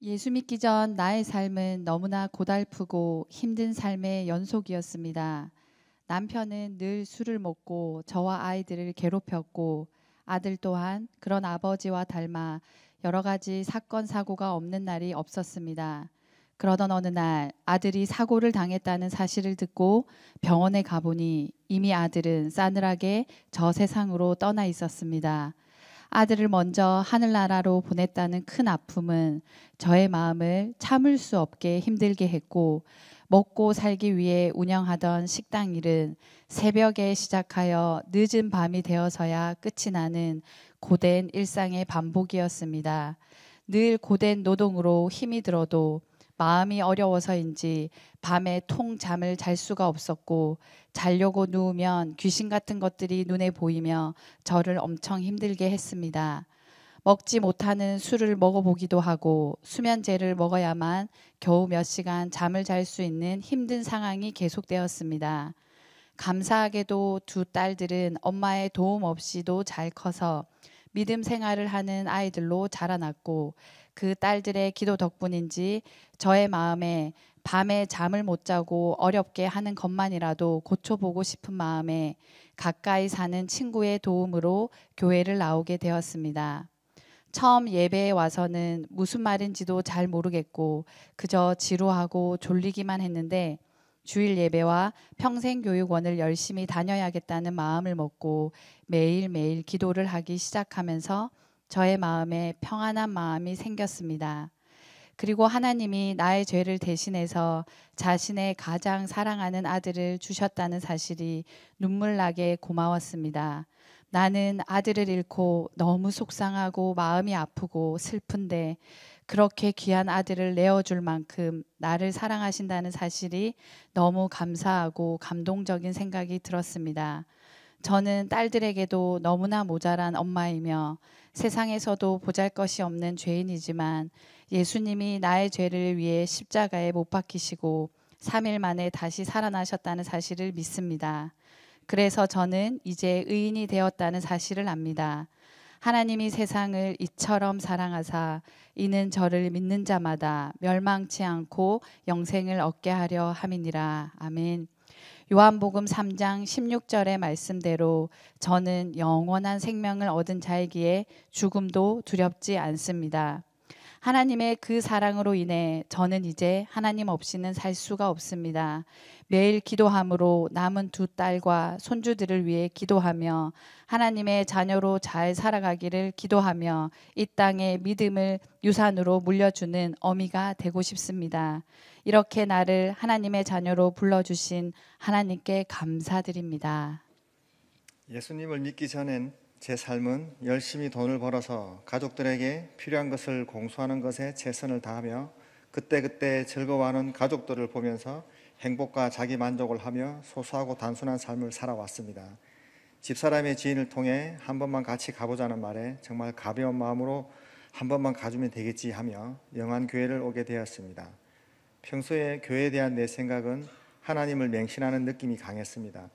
예수 믿기 전 나의 삶은 너무나 고달프고 힘든 삶의 연속이었습니다. 남편은 늘 술을 먹고 저와 아이들을 괴롭혔고 아들 또한 그런 아버지와 닮아 여러 가지 사건 사고가 없는 날이 없었습니다. 그러던 어느 날 아들이 사고를 당했다는 사실을 듣고 병원에 가보니 이미 아들은 싸늘하게 저 세상으로 떠나 있었습니다. 아들을 먼저 하늘나라로 보냈다는 큰 아픔은 저의 마음을 참을 수 없게 힘들게 했고, 먹고 살기 위해 운영하던 식당 일은 새벽에 시작하여 늦은 밤이 되어서야 끝이 나는 고된 일상의 반복이었습니다. 늘 고된 노동으로 힘이 들어도 마음이 어려워서인지 밤에 통 잠을 잘 수가 없었고, 자려고 누우면 귀신 같은 것들이 눈에 보이며 저를 엄청 힘들게 했습니다. 먹지 못하는 술을 먹어보기도 하고 수면제를 먹어야만 겨우 몇 시간 잠을 잘 수 있는 힘든 상황이 계속되었습니다. 감사하게도 두 딸들은 엄마의 도움 없이도 잘 커서 믿음 생활을 하는 아이들로 자라났고, 그 딸들의 기도 덕분인지 저의 마음에 밤에 잠을 못 자고 어렵게 하는 것만이라도 고쳐보고 싶은 마음에 가까이 사는 친구의 도움으로 교회를 나오게 되었습니다. 처음 예배에 와서는 무슨 말인지도 잘 모르겠고 그저 지루하고 졸리기만 했는데, 주일 예배와 평생교육원을 열심히 다녀야겠다는 마음을 먹고 매일매일 기도를 하기 시작하면서 저의 마음에 평안한 마음이 생겼습니다. 그리고 하나님이 나의 죄를 대신해서 자신의 가장 사랑하는 아들을 주셨다는 사실이 눈물나게 고마웠습니다. 나는 아들을 잃고 너무 속상하고 마음이 아프고 슬픈데, 그렇게 귀한 아들을 내어줄 만큼 나를 사랑하신다는 사실이 너무 감사하고 감동적인 생각이 들었습니다. 저는 딸들에게도 너무나 모자란 엄마이며 세상에서도 보잘것이 없는 죄인이지만, 예수님이 나의 죄를 위해 십자가에 못 박히시고 3일 만에 다시 살아나셨다는 사실을 믿습니다. 그래서 저는 이제 의인이 되었다는 사실을 압니다. 하나님이 세상을 이처럼 사랑하사 이는 저를 믿는 자마다 멸망치 않고 영생을 얻게 하려 함이니라. 아멘. 요한복음 3장 16절의 말씀대로 저는 영원한 생명을 얻은 자이기에 죽음도 두렵지 않습니다. 하나님의 그 사랑으로 인해 저는 이제 하나님 없이는 살 수가 없습니다. 매일 기도함으로 남은 두 딸과 손주들을 위해 기도하며 하나님의 자녀로 잘 살아가기를 기도하며 이 땅에 믿음을 유산으로 물려주는 어미가 되고 싶습니다. 이렇게 나를 하나님의 자녀로 불러주신 하나님께 감사드립니다. 예수님을 믿기 전엔 제 삶은 열심히 돈을 벌어서 가족들에게 필요한 것을 공수하는 것에 최선을 다하며 그때그때 즐거워하는 가족들을 보면서 행복과 자기 만족을 하며 소소하고 단순한 삶을 살아왔습니다. 집사람의 지인을 통해 한 번만 같이 가보자는 말에 정말 가벼운 마음으로 한 번만 가주면 되겠지 하며 영안교회를 오게 되었습니다. 평소에 교회에 대한 내 생각은 하나님을 맹신하는 느낌이 강했습니다.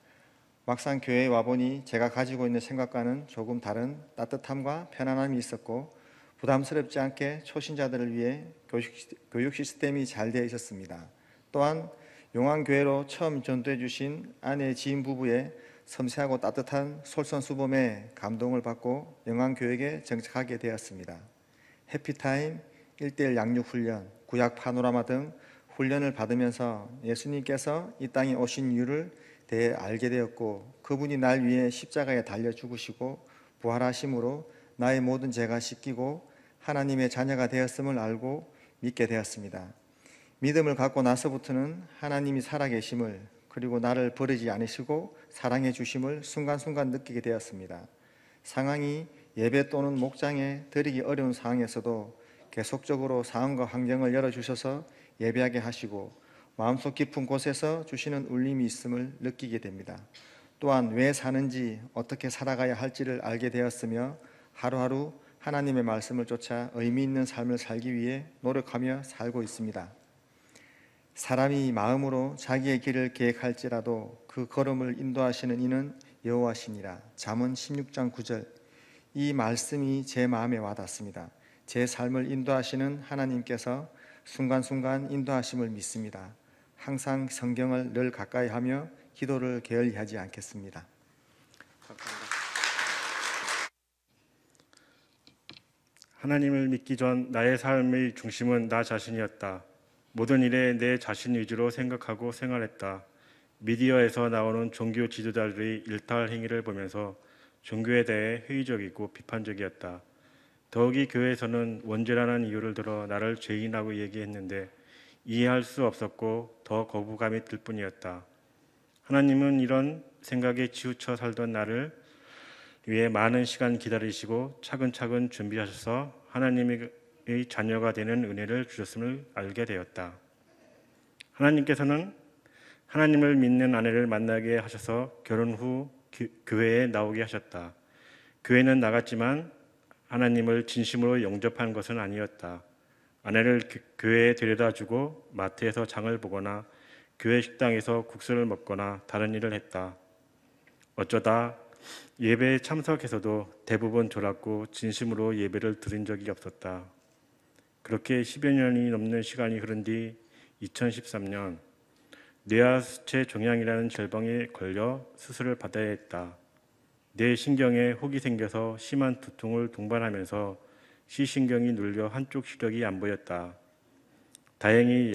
막상 교회에 와보니 제가 가지고 있는 생각과는 조금 다른 따뜻함과 편안함이 있었고, 부담스럽지 않게 초신자들을 위해 교육 시스템이 잘 되어 있었습니다. 또한 용안교회로 처음 전도해 주신 아내 지인 부부의 섬세하고 따뜻한 솔선수범에 감동을 받고 용안교회에 정착하게 되었습니다. 해피타임, 1:1 양육훈련, 구약 파노라마 등 훈련을 받으면서 예수님께서 이 땅에 오신 이유를 대해 알게 되었고, 그분이 날 위해 십자가에 달려 죽으시고 부활하심으로 나의 모든 죄가 씻기고 하나님의 자녀가 되었음을 알고 믿게 되었습니다. 믿음을 갖고 나서부터는 하나님이 살아계심을, 그리고 나를 버리지 않으시고 사랑해 주심을 순간순간 느끼게 되었습니다. 상황이 예배 또는 목장에 드리기 어려운 상황에서도 계속적으로 상황과 환경을 열어주셔서 예배하게 하시고 마음속 깊은 곳에서 주시는 울림이 있음을 느끼게 됩니다. 또한 왜 사는지, 어떻게 살아가야 할지를 알게 되었으며 하루하루 하나님의 말씀을 쫓아 의미 있는 삶을 살기 위해 노력하며 살고 있습니다. 사람이 마음으로 자기의 길을 계획할지라도 그 걸음을 인도하시는 이는 여호와시니라. 잠언 16장 9절. 이 말씀이 제 마음에 와닿습니다. 제 삶을 인도하시는 하나님께서 순간순간 인도하심을 믿습니다. 항상 성경을 늘 가까이 하며 기도를 게을리하지 않겠습니다. 하나님을 믿기 전 나의 삶의 중심은 나 자신이었다. 모든 일에 내 자신 위주로 생각하고 생활했다. 미디어에서 나오는 종교 지도자들의 일탈 행위를 보면서 종교에 대해 회의적이고 비판적이었다. 더욱이 교회에서는 원죄라는 이유를 들어 나를 죄인이라고 얘기했는데 이해할 수 없었고 더 거부감이 들 뿐이었다. 하나님은 이런 생각에 치우쳐 살던 나를 위해 많은 시간 기다리시고 차근차근 준비하셔서 하나님의 자녀가 되는 은혜를 주셨음을 알게 되었다. 하나님께서는 하나님을 믿는 아내를 만나게 하셔서 결혼 후 교회에 나오게 하셨다. 교회는 나갔지만 하나님을 진심으로 영접한 것은 아니었다. 아내를 교회에 데려다주고 마트에서 장을 보거나 교회 식당에서 국수를 먹거나 다른 일을 했다. 어쩌다 예배에 참석해서도 대부분 졸았고 진심으로 예배를 드린 적이 없었다. 그렇게 10여 년이 넘는 시간이 흐른 뒤 2013년 뇌하수체 종양이라는 질병에 걸려 수술을 받아야 했다. 뇌 신경에 혹이 생겨서 심한 두통을 동반하면서 시신경이 눌려 한쪽 시력이 안 보였다. 다행히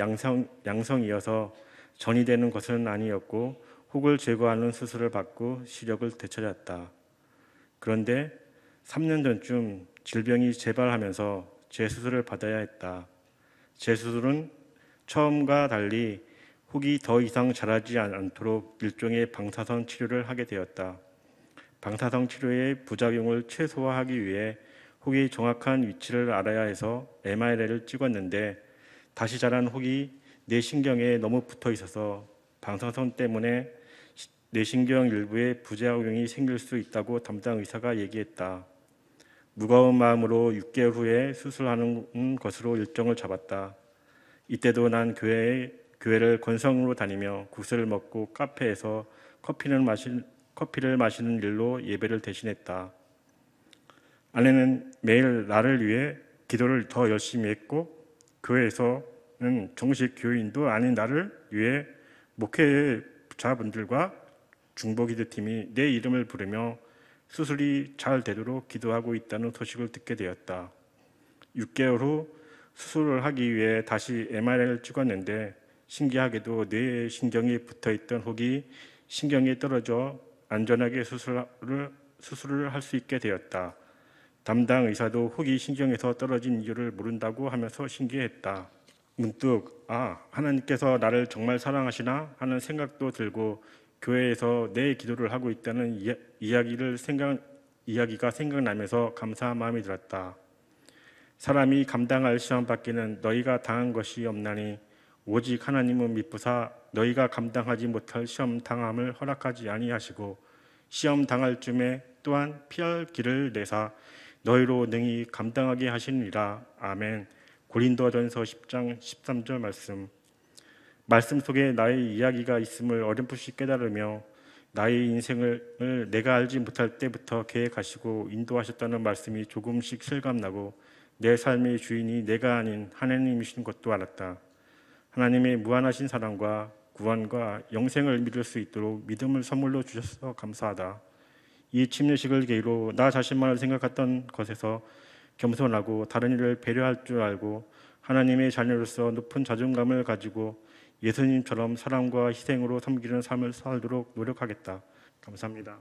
양성이어서 전이 되는 것은 아니었고 혹을 제거하는 수술을 받고 시력을 되찾았다. 그런데 3년 전쯤 질병이 재발하면서 재수술을 받아야 했다. 재수술은 처음과 달리 혹이 더 이상 자라지 않도록 일종의 방사선 치료를 하게 되었다. 방사선 치료의 부작용을 최소화하기 위해 혹의 정확한 위치를 알아야 해서 MRI를 찍었는데 다시 자란 혹이 뇌신경에 너무 붙어 있어서 방사선 때문에 뇌신경 일부에 부작용이 생길 수 있다고 담당 의사가 얘기했다. 무거운 마음으로 6개월 후에 수술하는 것으로 일정을 잡았다. 이때도 난 교회를 건성으로 다니며 국수를 먹고 카페에서 커피를 마시는 일로 예배를 대신했다. 아내는 매일 나를 위해 기도를 더 열심히 했고 교회에서는 정식 교인도 아닌 나를 위해 목회자분들과 중보기도팀이 내 이름을 부르며 수술이 잘 되도록 기도하고 있다는 소식을 듣게 되었다. 6개월 후 수술을 하기 위해 다시 MRI를 찍었는데 신기하게도 뇌에 신경이 붙어있던 혹이 신경이 떨어져 안전하게 수술을 할 수 있게 되었다. 담당 의사도 혹이 신경에서 떨어진 이유를 모른다고 하면서 신기했다. 문득 하나님께서 나를 정말 사랑하시나 하는 생각도 들고 교회에서 내 기도를 하고 있다는 이야기가 생각나면서 감사한 마음이 들었다. 사람이 감당할 시험 밖에는 너희가 당한 것이 없나니 오직 하나님은 미쁘사 너희가 감당하지 못할 시험 당함을 허락하지 아니하시고 시험 당할 쯤에 또한 피할 길을 내사 너희로 능히 감당하게 하시니라. 아멘. 고린도전서 10장 13절 말씀 속에 나의 이야기가 있음을 어렴풋이 깨달으며 나의 인생을 내가 알지 못할 때부터 계획하시고 인도하셨다는 말씀이 조금씩 실감나고 내 삶의 주인이 내가 아닌 하나님이신 것도 알았다. 하나님의 무한하신 사랑과 구원과 영생을 믿을 수 있도록 믿음을 선물로 주셔서 감사하다. 이 침례식을 계기로 나 자신만을 생각했던 것에서 겸손하고 다른 이를 배려할 줄 알고 하나님의 자녀로서 높은 자존감을 가지고 예수님처럼 사랑과 희생으로 섬기는 삶을 살도록 노력하겠다. 감사합니다.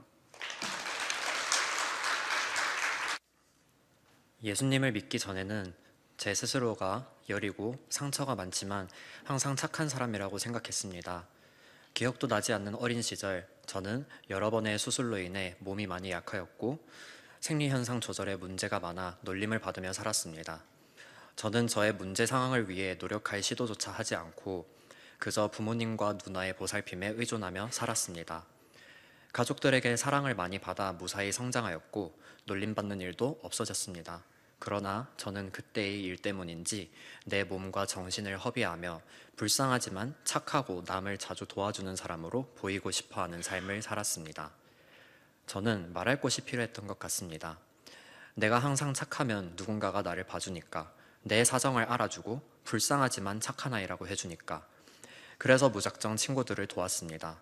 예수님을 믿기 전에는 제 스스로가 여리고 상처가 많지만 항상 착한 사람이라고 생각했습니다. 기억도 나지 않는 어린 시절, 저는 여러 번의 수술로 인해 몸이 많이 약하였고 생리현상 조절에 문제가 많아 놀림을 받으며 살았습니다. 저는 저의 문제 상황을 위해 노력할 시도조차 하지 않고 그저 부모님과 누나의 보살핌에 의존하며 살았습니다. 가족들에게 사랑을 많이 받아 무사히 성장하였고 놀림받는 일도 없어졌습니다. 그러나 저는 그때의 일 때문인지 내 몸과 정신을 허비하며 불쌍하지만 착하고 남을 자주 도와주는 사람으로 보이고 싶어하는 삶을 살았습니다. 저는 말할 곳이 필요했던 것 같습니다. 내가 항상 착하면 누군가가 나를 봐주니까, 내 사정을 알아주고 불쌍하지만 착한 아이라고 해주니까. 그래서 무작정 친구들을 도왔습니다.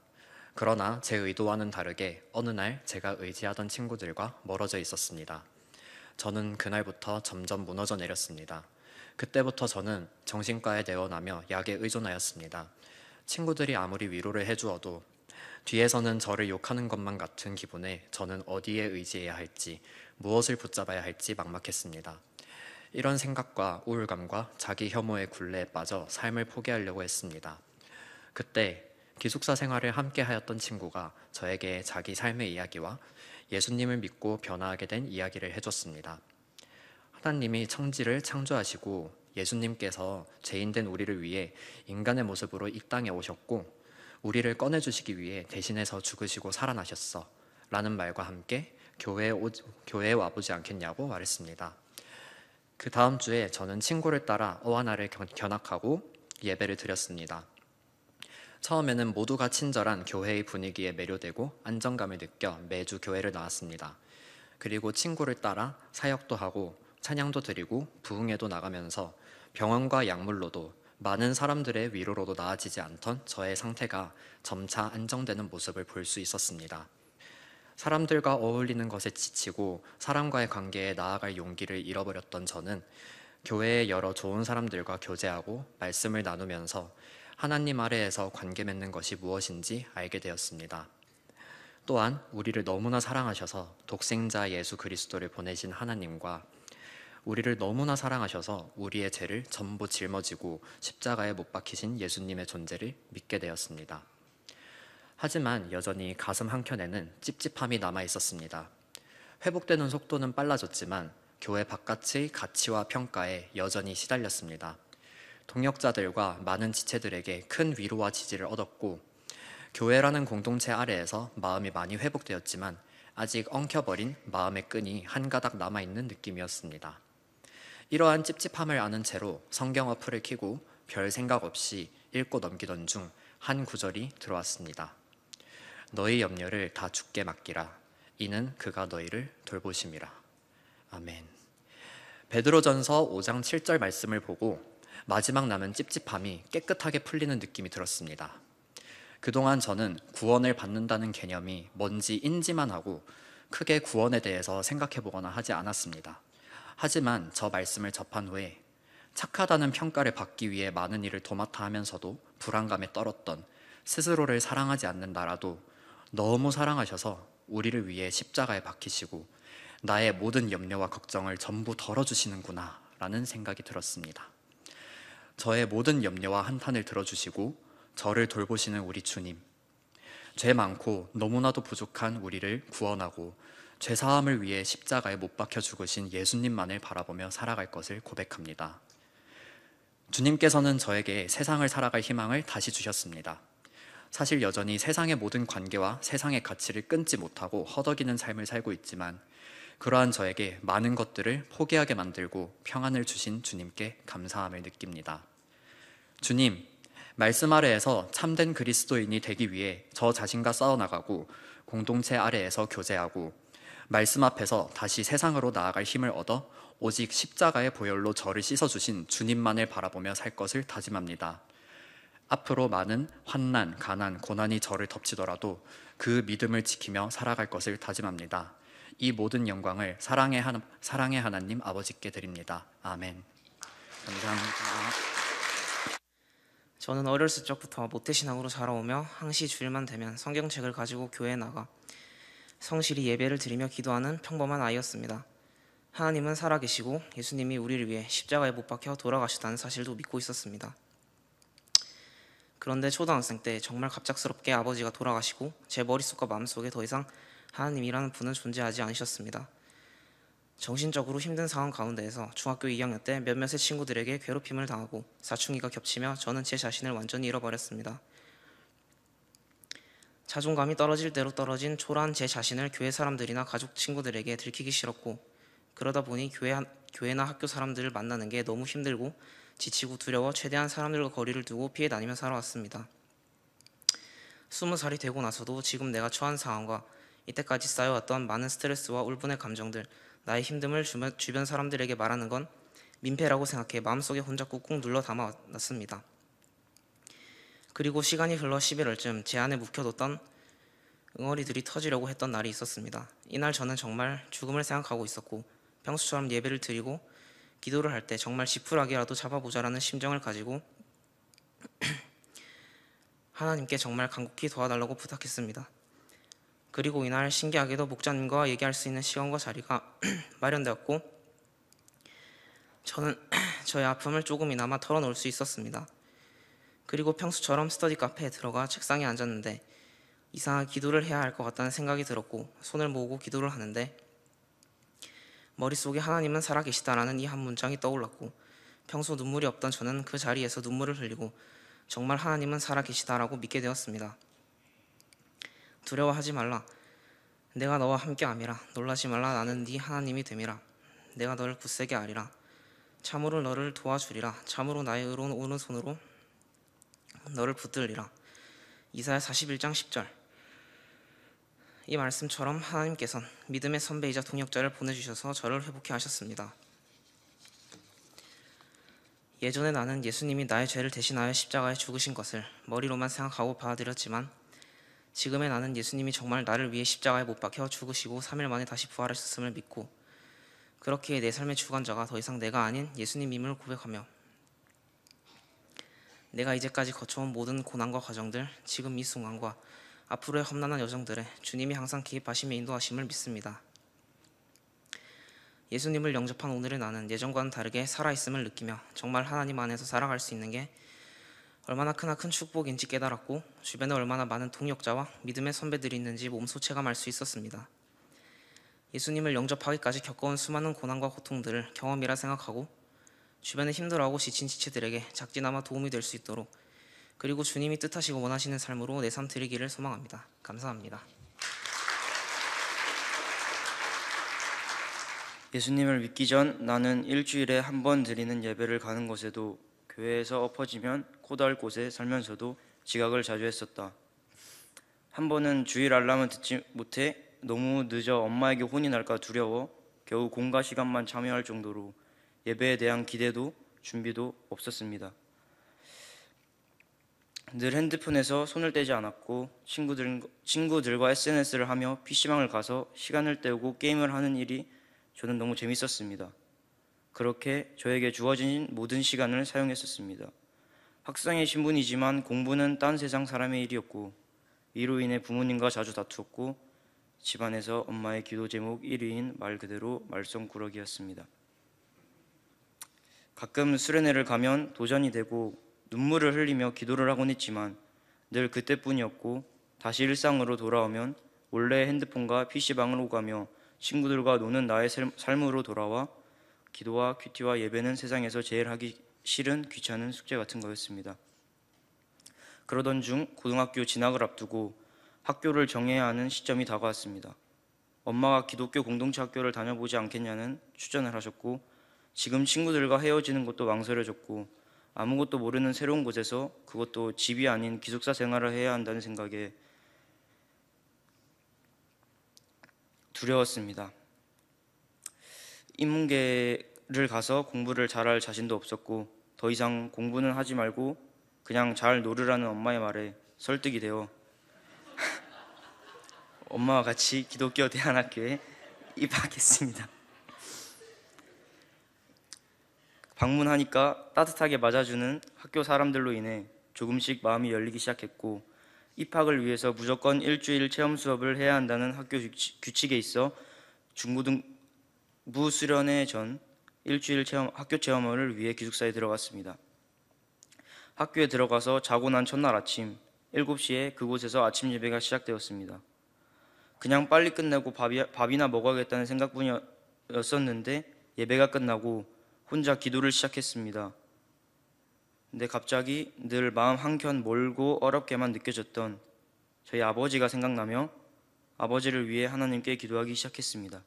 그러나 제 의도와는 다르게 어느 날 제가 의지하던 친구들과 멀어져 있었습니다. 저는 그날부터 점점 무너져 내렸습니다. 그때부터 저는 정신과에 내원하며 약에 의존하였습니다. 친구들이 아무리 위로를 해주어도 뒤에서는 저를 욕하는 것만 같은 기분에 저는 어디에 의지해야 할지, 무엇을 붙잡아야 할지 막막했습니다. 이런 생각과 우울감과 자기 혐오의 굴레에 빠져 삶을 포기하려고 했습니다. 그때 기숙사 생활을 함께 하였던 친구가 저에게 자기 삶의 이야기와 예수님을 믿고 변화하게 된 이야기를 해줬습니다. 하나님이 천지를 창조하시고 예수님께서 죄인된 우리를 위해 인간의 모습으로 이 땅에 오셨고 우리를 꺼내주시기 위해 대신해서 죽으시고 살아나셨어 라는 말과 함께 교회에 와보지 않겠냐고 말했습니다. 그 다음 주에 저는 친구를 따라 어하나를 견학하고 예배를 드렸습니다. 처음에는 모두가 친절한 교회의 분위기에 매료되고 안정감을 느껴 매주 교회를 나왔습니다. 그리고 친구를 따라 사역도 하고 찬양도 드리고 부흥회도 나가면서 병원과 약물로도 많은 사람들의 위로로도 나아지지 않던 저의 상태가 점차 안정되는 모습을 볼 수 있었습니다. 사람들과 어울리는 것에 지치고 사람과의 관계에 나아갈 용기를 잃어버렸던 저는 교회의 여러 좋은 사람들과 교제하고 말씀을 나누면서 하나님 아래에서 관계 맺는 것이 무엇인지 알게 되었습니다. 또한 우리를 너무나 사랑하셔서 독생자 예수 그리스도를 보내신 하나님과 우리를 너무나 사랑하셔서 우리의 죄를 전부 짊어지고 십자가에 못 박히신 예수님의 존재를 믿게 되었습니다. 하지만 여전히 가슴 한켠에는 찝찝함이 남아 있었습니다. 회복되는 속도는 빨라졌지만 교회 바깥의 가치와 평가에 여전히 시달렸습니다. 동역자들과 많은 지체들에게 큰 위로와 지지를 얻었고 교회라는 공동체 아래에서 마음이 많이 회복되었지만 아직 엉켜버린 마음의 끈이 한 가닥 남아있는 느낌이었습니다. 이러한 찝찝함을 아는 채로 성경 어플을 켜고 별 생각 없이 읽고 넘기던 중 한 구절이 들어왔습니다. 너희 염려를 다 주께 맡기라. 이는 그가 너희를 돌보심이라. 아멘. 베드로전서 5장 7절 말씀을 보고 마지막 남은 찝찝함이 깨끗하게 풀리는 느낌이 들었습니다. 그동안 저는 구원을 받는다는 개념이 뭔지 인지만 하고 크게 구원에 대해서 생각해보거나 하지 않았습니다. 하지만 저 말씀을 접한 후에 착하다는 평가를 받기 위해 많은 일을 도맡아 하면서도 불안감에 떨었던 스스로를 사랑하지 않는 나라도 너무 사랑하셔서 우리를 위해 십자가에 박히시고 나의 모든 염려와 걱정을 전부 덜어주시는구나 라는 생각이 들었습니다. 저의 모든 염려와 한탄을 들어주시고 저를 돌보시는 우리 주님, 죄 많고 너무나도 부족한 우리를 구원하고 죄사함을 위해 십자가에 못 박혀 죽으신 예수님만을 바라보며 살아갈 것을 고백합니다. 주님께서는 저에게 세상을 살아갈 희망을 다시 주셨습니다. 사실 여전히 세상의 모든 관계와 세상의 가치를 끊지 못하고 허덕이는 삶을 살고 있지만 그러한 저에게 많은 것들을 포기하게 만들고 평안을 주신 주님께 감사함을 느낍니다. 주님, 말씀 아래에서 참된 그리스도인이 되기 위해 저 자신과 싸워나가고 공동체 아래에서 교제하고 말씀 앞에서 다시 세상으로 나아갈 힘을 얻어 오직 십자가의 보혈로 저를 씻어주신 주님만을 바라보며 살 것을 다짐합니다. 앞으로 많은 환난, 가난, 고난이 저를 덮치더라도 그 믿음을 지키며 살아갈 것을 다짐합니다. 이 모든 영광을 사랑의 하나님 아버지께 드립니다. 아멘. 감사합니다. 저는 어렸을 적부터 모태신앙으로 자라오며 항시 주일만 되면 성경책을 가지고 교회에 나가 성실히 예배를 드리며 기도하는 평범한 아이였습니다. 하나님은 살아계시고 예수님이 우리를 위해 십자가에 못 박혀 돌아가셨다는 사실도 믿고 있었습니다. 그런데 초등학생 때 정말 갑작스럽게 아버지가 돌아가시고 제 머릿속과 마음속에 더 이상 하나님이라는 분은 존재하지 않으셨습니다. 정신적으로 힘든 상황 가운데에서 중학교 2학년 때 몇몇의 친구들에게 괴롭힘을 당하고 사춘기가 겹치며 저는 제 자신을 완전히 잃어버렸습니다. 자존감이 떨어질 대로 떨어진 초라한 제 자신을 교회 사람들이나 가족 친구들에게 들키기 싫었고 그러다 보니 교회나 학교 사람들을 만나는 게 너무 힘들고 지치고 두려워 최대한 사람들과 거리를 두고 피해 다니며 살아왔습니다. 20살이 되고 나서도 지금 내가 처한 상황과 이때까지 쌓여왔던 많은 스트레스와 울분의 감정들, 나의 힘듦을 주변 사람들에게 말하는 건 민폐라고 생각해 마음속에 혼자 꾹꾹 눌러 담아놨습니다. 그리고 시간이 흘러 11월쯤 제 안에 묵혀뒀던 응어리들이 터지려고 했던 날이 있었습니다. 이날 저는 정말 죽음을 생각하고 있었고 평소처럼 예배를 드리고 기도를 할 때 정말 지푸라기라도 잡아보자라는 심정을 가지고 하나님께 정말 간곡히 도와달라고 부탁했습니다. 그리고 이날 신기하게도 목자님과 얘기할 수 있는 시간과 자리가 마련되었고 저는 저의 아픔을 조금이나마 털어놓을 수 있었습니다. 그리고 평소처럼 스터디 카페에 들어가 책상에 앉았는데 이상하게 기도를 해야 할 것 같다는 생각이 들었고 손을 모으고 기도를 하는데 머릿속에 하나님은 살아계시다라는 이 한 문장이 떠올랐고 평소 눈물이 없던 저는 그 자리에서 눈물을 흘리고 정말 하나님은 살아계시다라고 믿게 되었습니다. 두려워하지 말라. 내가 너와 함께함이라. 놀라지 말라. 나는 네 하나님이 됨이라. 내가 너를 굳세게 하리라. 참으로 너를 도와주리라. 참으로 나의 의로운 오른손으로 너를 붙들리라. 이사야 41장 10절. 이 말씀처럼 하나님께서는 믿음의 선배이자 동역자를 보내주셔서 저를 회복해 하셨습니다. 예전에 나는 예수님이 나의 죄를 대신하여 십자가에 죽으신 것을 머리로만 생각하고 받아들였지만 지금의 나는 예수님이 정말 나를 위해 십자가에 못 박혀 죽으시고 3일 만에 다시 부활하셨음을 믿고 그렇기에 내 삶의 주관자가 더 이상 내가 아닌 예수님임을 고백하며 내가 이제까지 거쳐온 모든 고난과 과정들, 지금 이 순간과 앞으로의 험난한 여정들에 주님이 항상 개입하시며 인도하심을 믿습니다. 예수님을 영접한 오늘의 나는 예전과는 다르게 살아있음을 느끼며 정말 하나님 안에서 살아갈 수 있는 게 얼마나 크나큰 축복인지 깨달았고 주변에 얼마나 많은 동역자와 믿음의 선배들이 있는지 몸소 체감할 수 있었습니다. 예수님을 영접하기까지 겪어온 수많은 고난과 고통들을 경험이라 생각하고 주변에 힘들어하고 지친 지체들에게 작지나마 도움이 될 수 있도록 그리고 주님이 뜻하시고 원하시는 삶으로 내 삶 드리기를 소망합니다. 감사합니다. 예수님을 믿기 전 나는 일주일에 한 번 드리는 예배를 가는 곳에도 교회에서 엎어지면 코다할 곳에 살면서도 지각을 자주 했었다. 한 번은 주일 알람을 듣지 못해 너무 늦어 엄마에게 혼이 날까 두려워 겨우 공가 시간만 참여할 정도로 예배에 대한 기대도 준비도 없었습니다. 늘 핸드폰에서 손을 떼지 않았고 친구들과 SNS를 하며 PC방을 가서 시간을 때우고 게임을 하는 일이 저는 너무 재밌었습니다. 그렇게 저에게 주어진 모든 시간을 사용했었습니다. 학생의 신분이지만 공부는 딴 세상 사람의 일이었고 이로 인해 부모님과 자주 다투었고 집안에서 엄마의 기도 제목 1위인 말 그대로 말썽꾸러기였습니다. 가끔 수련회를 가면 도전이 되고 눈물을 흘리며 기도를 하곤 했지만 늘 그때뿐이었고 다시 일상으로 돌아오면 원래 핸드폰과 PC방을 오가며 친구들과 노는 나의 삶으로 돌아와 기도와 큐티와 예배는 세상에서 제일 하기 싫은 귀찮은 숙제 같은 거였습니다. 그러던 중 고등학교 진학을 앞두고 학교를 정해야 하는 시점이 다가왔습니다. 엄마가 기독교 공동체 학교를 다녀보지 않겠냐는 추천을 하셨고 지금 친구들과 헤어지는 것도 망설여졌고 아무것도 모르는 새로운 곳에서 그것도 집이 아닌 기숙사 생활을 해야 한다는 생각에 두려웠습니다. 인문계를 가서 공부를 잘할 자신도 없었고 더 이상 공부는 하지 말고 그냥 잘 놀으라는 엄마의 말에 설득이 되어 엄마와 같이 기독교 대안학교에 입학했습니다. 방문하니까 따뜻하게 맞아주는 학교 사람들로 인해 조금씩 마음이 열리기 시작했고 입학을 위해서 무조건 일주일 체험 수업을 해야 한다는 학교 규칙에 있어 중고등부 수련회 전 일주일 학교 체험을 위해 기숙사에 들어갔습니다. 학교에 들어가서 자고 난 첫날 아침 7시에 그곳에서 아침 예배가 시작되었습니다. 그냥 빨리 끝내고 밥이나 먹어야겠다는 생각뿐이었었는데 예배가 끝나고 혼자 기도를 시작했습니다. 근데 갑자기 늘 마음 한켠 멀고 어렵게만 느껴졌던 저희 아버지가 생각나며 아버지를 위해 하나님께 기도하기 시작했습니다.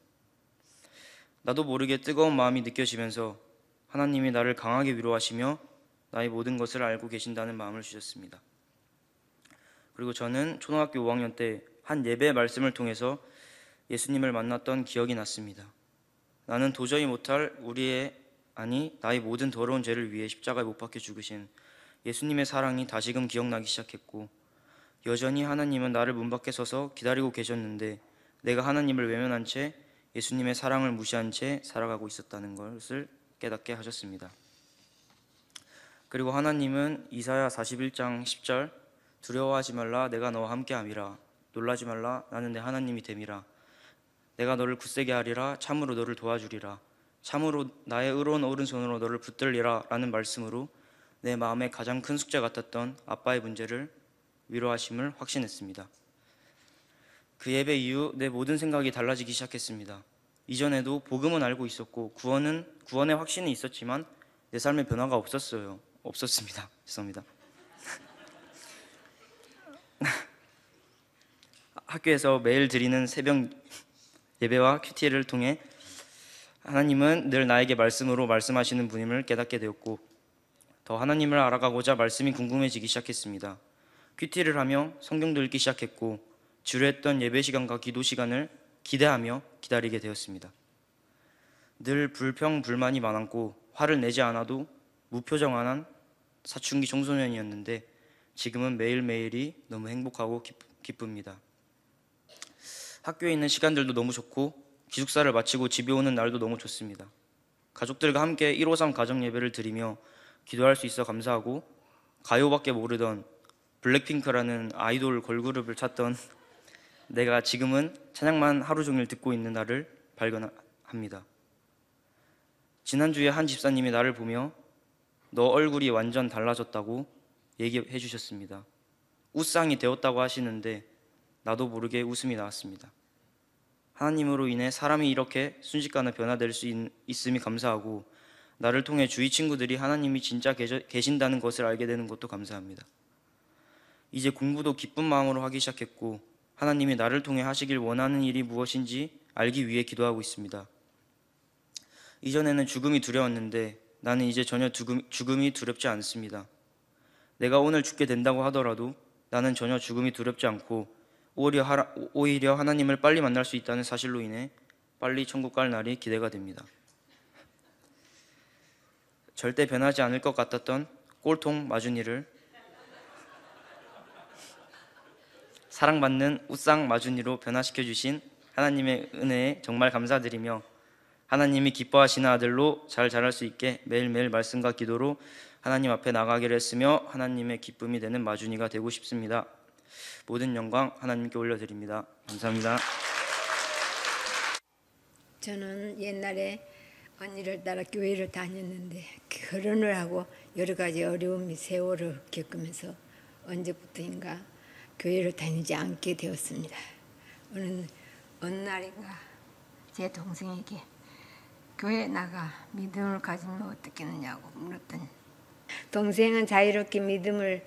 나도 모르게 뜨거운 마음이 느껴지면서 하나님이 나를 강하게 위로하시며 나의 모든 것을 알고 계신다는 마음을 주셨습니다. 그리고 저는 초등학교 5학년 때 한 예배 말씀을 통해서 예수님을 만났던 기억이 났습니다. 나는 도저히 못할 나의 모든 더러운 죄를 위해 십자가에 못 박혀 죽으신 예수님의 사랑이 다시금 기억나기 시작했고, 여전히 하나님은 나를 문 밖에 서서 기다리고 계셨는데 내가 하나님을 외면한 채 예수님의 사랑을 무시한 채 살아가고 있었다는 것을 깨닫게 하셨습니다. 그리고 하나님은 이사야 41장 10절 두려워하지 말라 내가 너와 함께함이라 놀라지 말라 나는 내 하나님이 됨이라 내가 너를 굳세게 하리라 참으로 너를 도와주리라 참으로 나의 의로운 오른손으로 너를 붙들리라 라는 말씀으로 내 마음에 가장 큰 숙제 같았던 아빠의 문제를 위로하심을 확신했습니다. 그 예배 이후 내 모든 생각이 달라지기 시작했습니다. 이전에도 복음은 알고 있었고 구원의 확신이 있었지만 내 삶에 변화가 없었습니다. 죄송합니다. 학교에서 매일 드리는 새벽 예배와 큐티를 통해 하나님은 늘 나에게 말씀으로 말씀하시는 분임을 깨닫게 되었고, 더 하나님을 알아가고자 말씀이 궁금해지기 시작했습니다. 큐티를 하며 성경도 읽기 시작했고, 지루했던 예배 시간과 기도 시간을 기대하며 기다리게 되었습니다. 늘 불평불만이 많았고 화를 내지 않아도 무표정한 사춘기 청소년이었는데 지금은 매일매일이 너무 행복하고 기쁩니다. 학교에 있는 시간들도 너무 좋고 기숙사를 마치고 집에 오는 날도 너무 좋습니다. 가족들과 함께 153 가정예배를 드리며 기도할 수 있어 감사하고, 가요밖에 모르던 블랙핑크라는 아이돌 걸그룹을 찾던 내가 지금은 찬양만 하루 종일 듣고 있는 나를 발견합니다. 지난주에 한 집사님이 나를 보며 너 얼굴이 완전 달라졌다고 얘기해 주셨습니다. 웃상이 되었다고 하시는데 나도 모르게 웃음이 나왔습니다. 하나님으로 인해 사람이 이렇게 순식간에 변화될 수 있음이 감사하고, 나를 통해 주위 친구들이 하나님이 진짜 계신다는 것을 알게 되는 것도 감사합니다. 이제 공부도 기쁜 마음으로 하기 시작했고, 하나님이 나를 통해 하시길 원하는 일이 무엇인지 알기 위해 기도하고 있습니다. 이전에는 죽음이 두려웠는데 나는 이제 전혀 죽음이 두렵지 않습니다. 내가 오늘 죽게 된다고 하더라도 나는 전혀 죽음이 두렵지 않고 오히려 하나님을 빨리 만날 수 있다는 사실로 인해 빨리 천국 갈 날이 기대가 됩니다. 절대 변하지 않을 것 같았던 꼴통 마준이를 사랑받는 웃상 마준이로 변화시켜 주신 하나님의 은혜에 정말 감사드리며, 하나님이 기뻐하시는 아들로 잘 자랄 수 있게 매일매일 말씀과 기도로 하나님 앞에 나가기를 했으며 하나님의 기쁨이 되는 마준이가 되고 싶습니다. 모든 영광 하나님께 올려드립니다. 감사합니다. 저는 옛날에 언니를 따라 교회를 다녔는데 결혼을 하고 여러 가지 어려움이 세월을 겪으면서 언제부터인가 교회를 다니지 않게 되었습니다. 어느 날인가 제 동생에게 교회에 나가 믿음을 가지면 어떻겠느냐고 물었더니, 동생은 자유롭게 믿음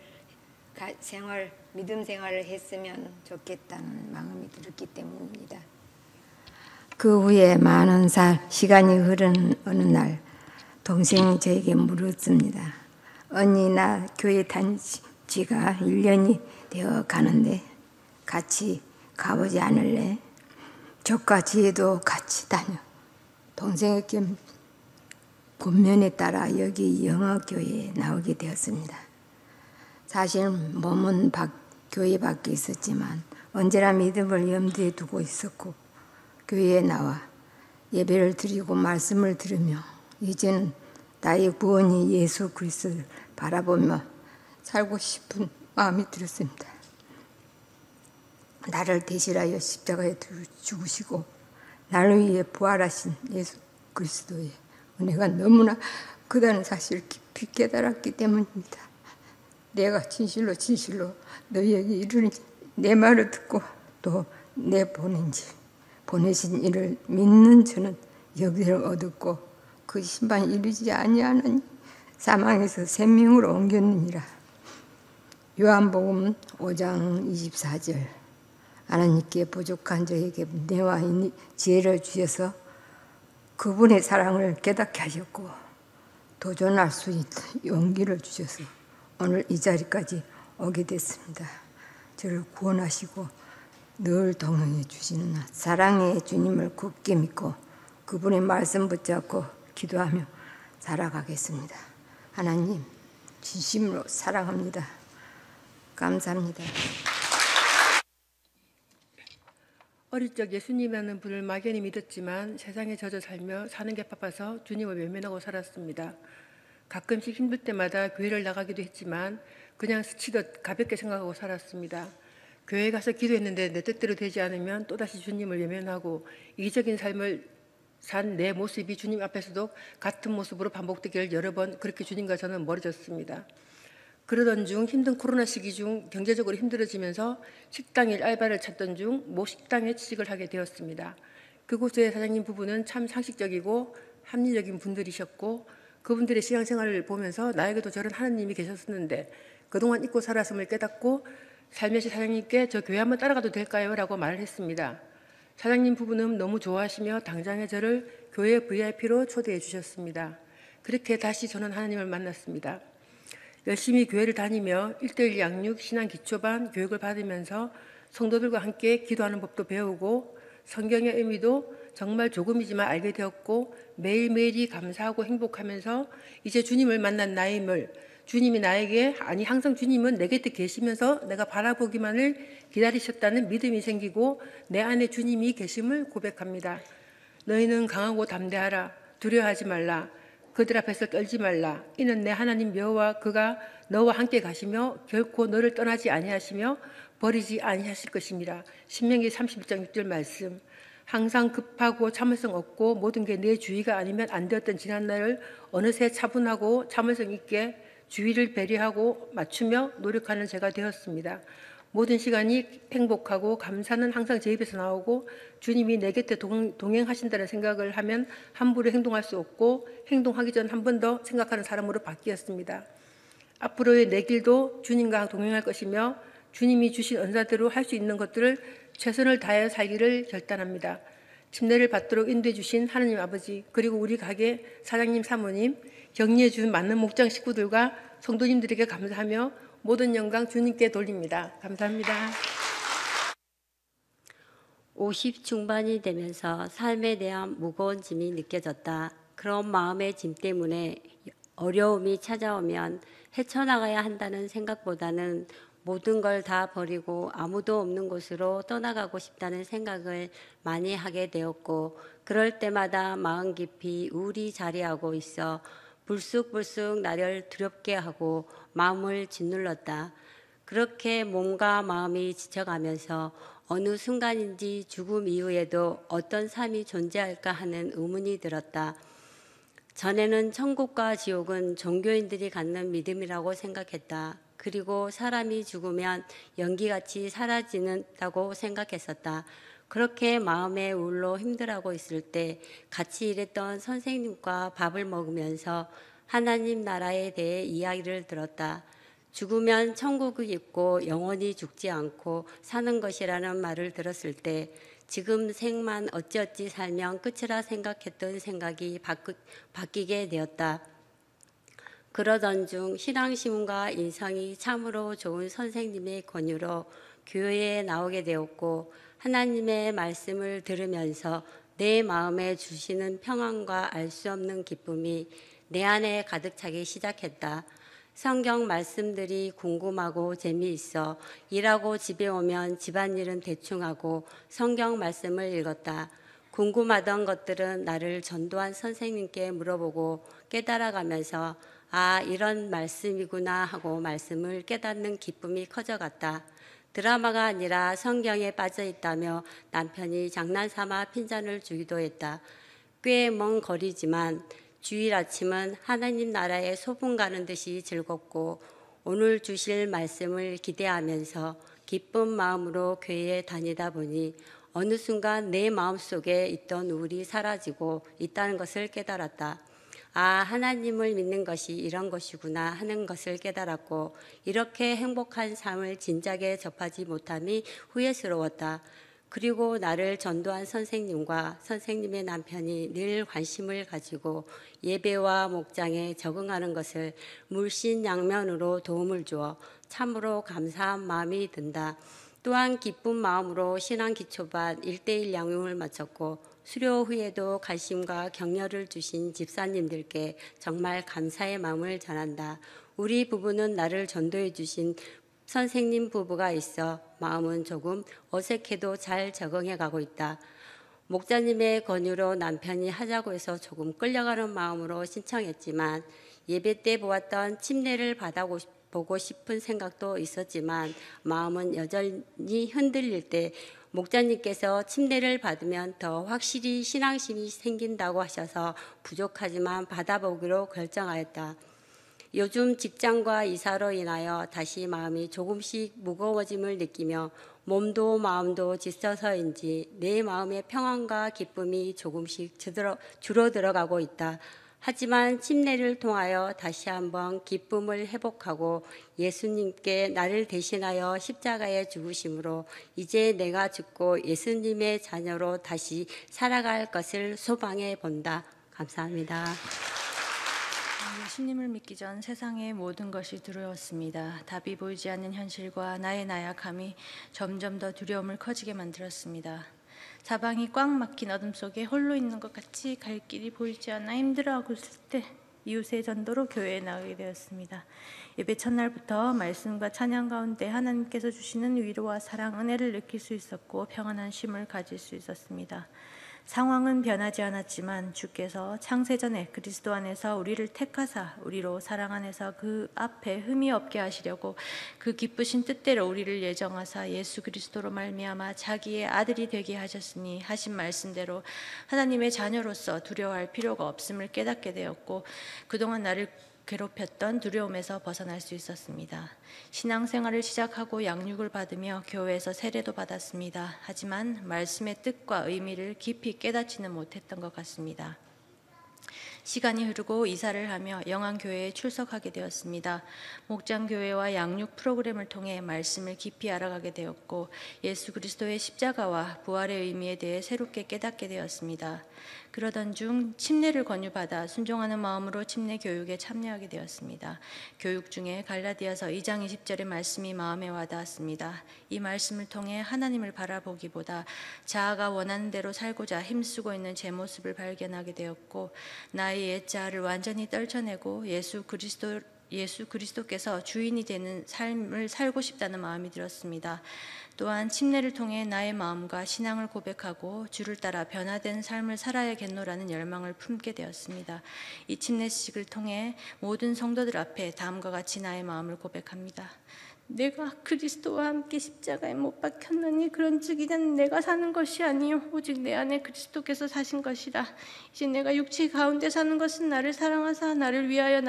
생활을 했으면 좋겠다는 마음이 들었기 때문입니다. 그 후에 많은 시간이 흐른 어느 날 동생이 저에게 물었습니다. 언니, 나 교회 다닌 지가 1년이 되어 가는데 같이 가보지 않을래? 조카 지혜도 같이 다녀. 동생의 권면에 따라 여기 영어교회에 나오게 되었습니다. 사실 몸은 교회 밖에 있었지만 언제나 믿음을 염두에 두고 있었고, 교회에 나와 예배를 드리고 말씀을 들으며 이제는 나의 구원이 예수 그리스도를 바라보며 살고 싶은 마음이 들었습니다. 나를 대신하여 십자가에 죽으시고 나를 위해 부활하신 예수 그리스도의 은혜가 너무나 크다는 사실을 깊이 깨달았기 때문입니다. 내가 진실로 너희에게 이르니 내 말을 듣고 또 내 보내신 이를 믿는 저는 영생을 얻었고 그 심판이 이르지 아니하나니 사망에서 생명으로 옮겼느니라. 요한복음 5장 24절. 하나님께 부족한 저에게 은혜와 지혜를 주셔서 그분의 사랑을 깨닫게 하셨고 도전할 수 있는 용기를 주셔서 오늘 이 자리까지 오게 됐습니다. 저를 구원하시고 늘 동행해 주시는 사랑의 주님을 굳게 믿고 그분의 말씀 붙잡고 기도하며 살아가겠습니다. 하나님, 진심으로 사랑합니다. 감사합니다. 어릴 적 예수님이라는 분을 막연히 믿었지만 세상에 젖어 살며 사는 게 바빠서 주님을 외면하고 살았습니다. 가끔씩 힘들 때마다 교회를 나가기도 했지만 그냥 스치듯 가볍게 생각하고 살았습니다. 교회 가서 기도했는데 내 뜻대로 되지 않으면 또다시 주님을 외면하고 이기적인 삶을 산 내 모습이 주님 앞에서도 같은 모습으로 반복되기를 여러 번 그렇게 주님과 저는 멀어졌습니다. 그러던 중 힘든 코로나 시기 중 경제적으로 힘들어지면서 식당 일 알바를 찾던 중 모 식당에 취직을 하게 되었습니다. 그곳의 사장님 부부는 참 상식적이고 합리적인 분들이셨고 그분들의 신앙생활을 보면서 나에게도 저런 하나님이 계셨었는데 그동안 잊고 살았음을 깨닫고 살며시 사장님께 저 교회 한번 따라가도 될까요? 라고 말을 했습니다. 사장님 부부는 너무 좋아하시며 당장에 저를 교회 VIP로 초대해 주셨습니다. 그렇게 다시 저는 하나님을 만났습니다. 열심히 교회를 다니며 1:1 양육 신앙 기초반 교육을 받으면서 성도들과 함께 기도하는 법도 배우고 성경의 의미도 정말 조금이지만 알게 되었고 매일매일이 감사하고 행복하면서 이제 주님을 만난 나임을 주님이 나에게 아니 항상 주님은 내 곁에 계시면서 내가 바라보기만을 기다리셨다는 믿음이 생기고 내 안에 주님이 계심을 고백합니다. 너희는 강하고 담대하라. 두려워하지 말라. 그들 앞에서 떨지 말라. 이는 내 하나님 여호와 그가 너와 함께 가시며 결코 너를 떠나지 아니하시며 버리지 아니하실 것입니다. 신명기 31장 6절 말씀. 항상 급하고 참을성 없고 모든 게 내 주의가 아니면 안 되었던 지난날을 어느새 차분하고 참을성 있게 주의를 배려하고 맞추며 노력하는 제가 되었습니다. 모든 시간이 행복하고 감사는 항상 제 입에서 나오고 주님이 내 곁에 동행하신다는 생각을 하면 함부로 행동할 수 없고 행동하기 전 한 번 더 생각하는 사람으로 바뀌었습니다. 앞으로의 내 길도 주님과 동행할 것이며 주님이 주신 은사대로 할 수 있는 것들을 최선을 다해 살기를 결단합니다. 침례를 받도록 인도해 주신 하나님 아버지 그리고 우리 가게 사장님 사모님 격려해 준 많은 목장 식구들과 성도님들에게 감사하며 모든 영광 주님께 돌립니다. 감사합니다. 50 중반이 되면서 삶에 대한 무거운 짐이 느껴졌다. 그런 마음의 짐 때문에 어려움이 찾아오면 헤쳐나가야 한다는 생각보다는 모든 걸 다 버리고 아무도 없는 곳으로 떠나가고 싶다는 생각을 많이 하게 되었고 그럴 때마다 마음 깊이 우울이 자리하고 있어 불쑥불쑥 나를 두렵게 하고 마음을 짓눌렀다. 그렇게 몸과 마음이 지쳐가면서 어느 순간인지 죽음 이후에도 어떤 삶이 존재할까 하는 의문이 들었다. 전에는 천국과 지옥은 종교인들이 갖는 믿음이라고 생각했다. 그리고 사람이 죽으면 연기같이 사라지는다고 생각했었다. 그렇게 마음의 우울로 힘들어하고 있을 때 같이 일했던 선생님과 밥을 먹으면서 하나님 나라에 대해 이야기를 들었다. 죽으면 천국이 있고 영원히 죽지 않고 사는 것이라는 말을 들었을 때 지금 생만 어찌어찌 살면 끝이라 생각했던 생각이 바뀌게 되었다. 그러던 중 신앙심과 인성이 참으로 좋은 선생님의 권유로 교회에 나오게 되었고 하나님의 말씀을 들으면서 내 마음에 주시는 평안과 알 수 없는 기쁨이 내 안에 가득 차기 시작했다. 성경 말씀들이 궁금하고 재미있어 일하고 집에 오면 집안일은 대충 하고 성경 말씀을 읽었다. 궁금하던 것들은 나를 전도한 선생님께 물어보고 깨달아가면서 아, 이런 말씀이구나 하고 말씀을 깨닫는 기쁨이 커져갔다. 드라마가 아니라 성경에 빠져 있다며 남편이 장난삼아 핀잔을 주기도 했다. 꽤 먼 거리지만 주일 아침은 하나님 나라에 소풍 가는 듯이 즐겁고 오늘 주실 말씀을 기대하면서 기쁜 마음으로 교회에 다니다 보니 어느 순간 내 마음속에 있던 우울이 사라지고 있다는 것을 깨달았다. 아, 하나님을 믿는 것이 이런 것이구나 하는 것을 깨달았고 이렇게 행복한 삶을 진작에 접하지 못함이 후회스러웠다. 그리고 나를 전도한 선생님과 선생님의 남편이 늘 관심을 가지고 예배와 목장에 적응하는 것을 물신양면으로 도움을 주어 참으로 감사한 마음이 든다. 또한 기쁜 마음으로 신앙 기초반 1:1 양육을 마쳤고 수료 후에도 관심과 격려를 주신 집사님들께 정말 감사의 마음을 전한다. 우리 부부는 나를 전도해 주신 선생님 부부가 있어 마음은 조금 어색해도 잘 적응해 가고 있다. 목자님의 권유로 남편이 하자고 해서 조금 끌려가는 마음으로 신청했지만 예배 때 보았던 침례를 받아보고 싶은 생각도 있었지만 마음은 여전히 흔들릴 때 목자님께서 침례를 받으면 더 확실히 신앙심이 생긴다고 하셔서 부족하지만 받아보기로 결정하였다. 요즘 직장과 이사로 인하여 다시 마음이 조금씩 무거워짐을 느끼며 몸도 마음도 지쳐서인지 내 마음의 평안과 기쁨이 조금씩 줄어들어가고 있다. 하지만 침례를 통하여 다시 한번 기쁨을 회복하고 예수님께 나를 대신하여 십자가에 죽으심으로 이제 내가 죽고 예수님의 자녀로 다시 살아갈 것을 소망해 본다. 감사합니다. 예수님을 믿기 전 세상의 모든 것이 두려웠습니다. 답이 보이지 않는 현실과 나의 나약함이 점점 더 두려움을 커지게 만들었습니다. 사방이 꽉 막힌 어둠 속에 홀로 있는 것 같이 갈 길이 보이지 않아 힘들어하고 있을 때 이웃의 전도로 교회에 나가게 되었습니다. 예배 첫날부터 말씀과 찬양 가운데 하나님께서 주시는 위로와 사랑, 은혜를 느낄 수 있었고 평안한 쉼을 가질 수 있었습니다. 상황은 변하지 않았지만 주께서 창세전에 그리스도 안에서 우리를 택하사 우리로 사랑 안에서 그 앞에 흠이 없게 하시려고 그 기쁘신 뜻대로 우리를 예정하사 예수 그리스도로 말미암아 자기의 아들이 되게 하셨으니 하신 말씀대로 하나님의 자녀로서 두려워할 필요가 없음을 깨닫게 되었고 그동안 나를 괴롭혔던 두려움에서 벗어날 수 있었습니다. 신앙생활을 시작하고 양육을 받으며 교회에서 세례도 받았습니다. 하지만 말씀의 뜻과 의미를 깊이 깨닫지는 못했던 것 같습니다. 시간이 흐르고 이사를 하며 영안교회에 출석하게 되었습니다. 목장교회와 양육 프로그램을 통해 말씀을 깊이 알아가게 되었고 예수 그리스도의 십자가와 부활의 의미에 대해 새롭게 깨닫게 되었습니다. 그러던 중 침례를 권유받아 순종하는 마음으로 침례 교육에 참여하게 되었습니다. 교육 중에 갈라디아서 2장 20절의 말씀이 마음에 와닿았습니다. 이 말씀을 통해 하나님을 바라보기보다 자아가 원하는 대로 살고자 힘쓰고 있는 제 모습을 발견하게 되었고 나의 옛자아를 완전히 떨쳐내고 예수 그리스도께서 주인이 되는 삶을 살고 싶다는 마음이 들었습니다. 또한 침례를 통해 나의 마음과 신앙을 고백하고 주를 따라 변화된 삶을 살아야겠노라는 열망을 품게 되었습니다. 이 침례식을 통해 모든 성도들 앞에 다음과 같이 나의 마음을 고백합니다. 내가 그리스도와 함께 십자가에 못 박혔느니 그런즉 이는 내가 사는 것이 아니요 오직 내 안에 그리스도께서 사신 것이라. 이제 내가 육체 가운데 사는 것은 나를 사랑하사 나를 위하여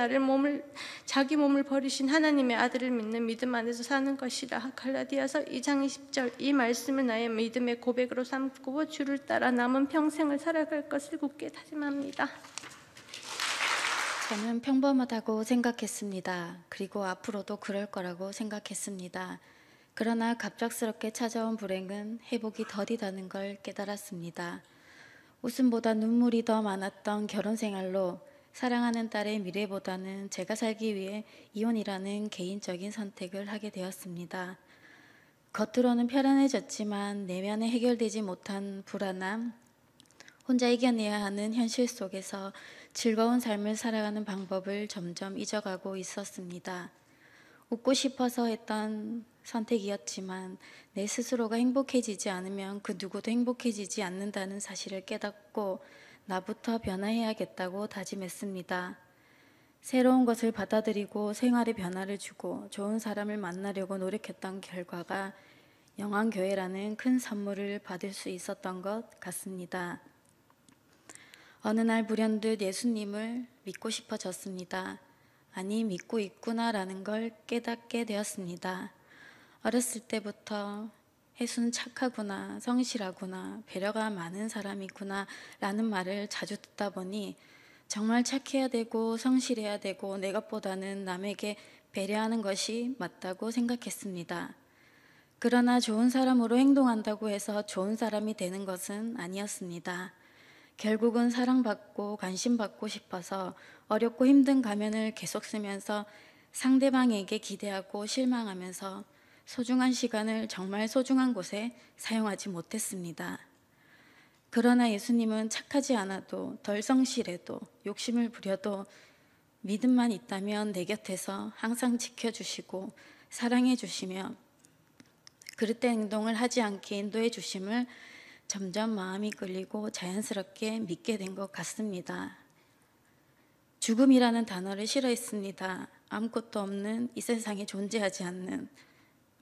자기 몸을 버리신 하나님의 아들을 믿는 믿음 안에서 사는 것이라. 갈라디아서 2장 20절. 이 말씀을 나의 믿음의 고백으로 삼고 주를 따라 남은 평생을 살아갈 것을 굳게 다짐합니다. 저는 평범하다고 생각했습니다. 그리고 앞으로도 그럴 거라고 생각했습니다. 그러나 갑작스럽게 찾아온 불행은 회복이 더디다는 걸 깨달았습니다. 웃음보다 눈물이 더 많았던 결혼 생활로 사랑하는 딸의 미래보다는 제가 살기 위해 이혼이라는 개인적인 선택을 하게 되었습니다. 겉으로는 편안해졌지만 내면에 해결되지 못한 불안함, 혼자 이겨내야 하는 현실 속에서 즐거운 삶을 살아가는 방법을 점점 잊어가고 있었습니다. 웃고 싶어서 했던 선택이었지만 내 스스로가 행복해지지 않으면 그 누구도 행복해지지 않는다는 사실을 깨닫고 나부터 변화해야겠다고 다짐했습니다. 새로운 것을 받아들이고 생활에 변화를 주고 좋은 사람을 만나려고 노력했던 결과가 영안교회라는 큰 선물을 받을 수 있었던 것 같습니다. 어느 날 불현듯 예수님을 믿고 싶어졌습니다. 아니, 믿고 있구나라는 걸 깨닫게 되었습니다. 어렸을 때부터 예수는 착하구나, 성실하구나, 배려가 많은 사람이구나 라는 말을 자주 듣다 보니 정말 착해야 되고 성실해야 되고 내 것보다는 남에게 배려하는 것이 맞다고 생각했습니다. 그러나 좋은 사람으로 행동한다고 해서 좋은 사람이 되는 것은 아니었습니다. 결국은 사랑받고 관심받고 싶어서 어렵고 힘든 가면을 계속 쓰면서 상대방에게 기대하고 실망하면서 소중한 시간을 정말 소중한 곳에 사용하지 못했습니다. 그러나 예수님은 착하지 않아도 덜 성실해도 욕심을 부려도 믿음만 있다면 내 곁에서 항상 지켜주시고 사랑해 주시며 그릇된 행동을 하지 않게 인도해 주심을 점점 마음이 끌리고 자연스럽게 믿게 된 것 같습니다. 죽음이라는 단어를 싫어했습니다. 아무것도 없는 이 세상에 존재하지 않는,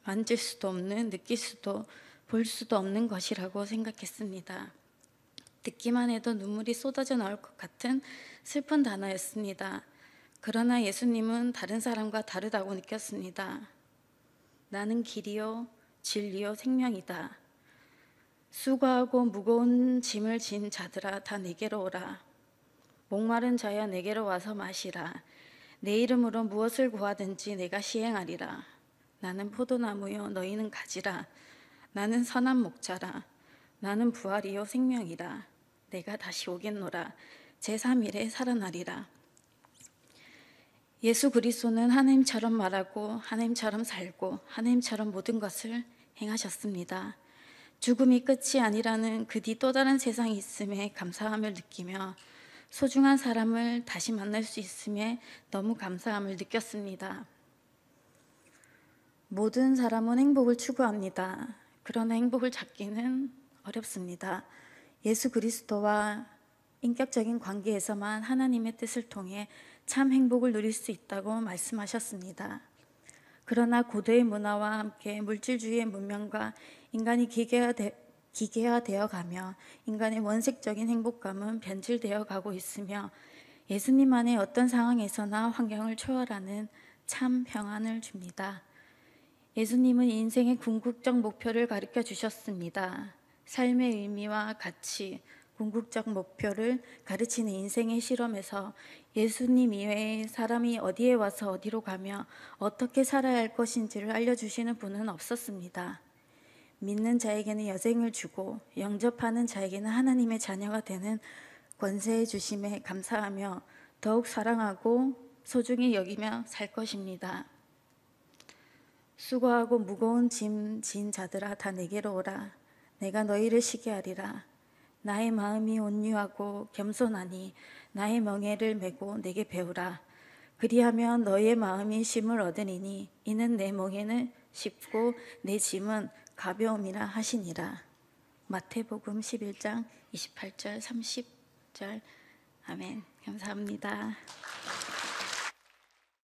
만질 수도 없는, 느낄 수도 볼 수도 없는 것이라고 생각했습니다. 듣기만 해도 눈물이 쏟아져 나올 것 같은 슬픈 단어였습니다. 그러나 예수님은 다른 사람과 다르다고 느꼈습니다. 나는 길이요 진리요 생명이다. 수고하고 무거운 짐을 진 자들아 다 내게로 오라. 목마른 자야 내게로 와서 마시라. 내 이름으로 무엇을 구하든지 내가 시행하리라. 나는 포도나무요 너희는 가지라. 나는 선한 목자라. 나는 부활이요 생명이라. 내가 다시 오겠노라. 제3일에 살아나리라. 예수 그리스도는 하나님처럼 말하고 하나님처럼 살고 하나님처럼 모든 것을 행하셨습니다. 죽음이 끝이 아니라는 그 뒤 또 다른 세상이 있음에 감사함을 느끼며 소중한 사람을 다시 만날 수 있음에 너무 감사함을 느꼈습니다. 모든 사람은 행복을 추구합니다. 그러나 행복을 찾기는 어렵습니다. 예수 그리스도와 인격적인 관계에서만 하나님의 뜻을 통해 참 행복을 누릴 수 있다고 말씀하셨습니다. 그러나 고도의 문화와 함께 물질주의의 문명과 인간이 기계화되어 가며 인간의 원색적인 행복감은 변질되어 가고 있으며 예수님만의 어떤 상황에서나 환경을 초월하는 참 평안을 줍니다. 예수님은 인생의 궁극적 목표를 가르쳐 주셨습니다. 삶의 의미와 가치, 궁극적 목표를 가르치는 인생의 실험에서 예수님 이외에 사람이 어디에 와서 어디로 가며 어떻게 살아야 할 것인지를 알려주시는 분은 없었습니다. 믿는 자에게는 여생을 주고 영접하는 자에게는 하나님의 자녀가 되는 권세해 주심에 감사하며 더욱 사랑하고 소중히 여기며 살 것입니다. 수고하고 무거운 짐 진 자들아 다 내게로 오라. 내가 너희를 쉬게 하리라. 나의 마음이 온유하고 겸손하니 나의 멍에를 메고 내게 배우라. 그리하면 너의 마음이 쉼을 얻으리니 이는 내 멍에는 쉽고 내 짐은 가벼움이라 하시니라. 마태복음 11장 28절 30절 아멘. 감사합니다.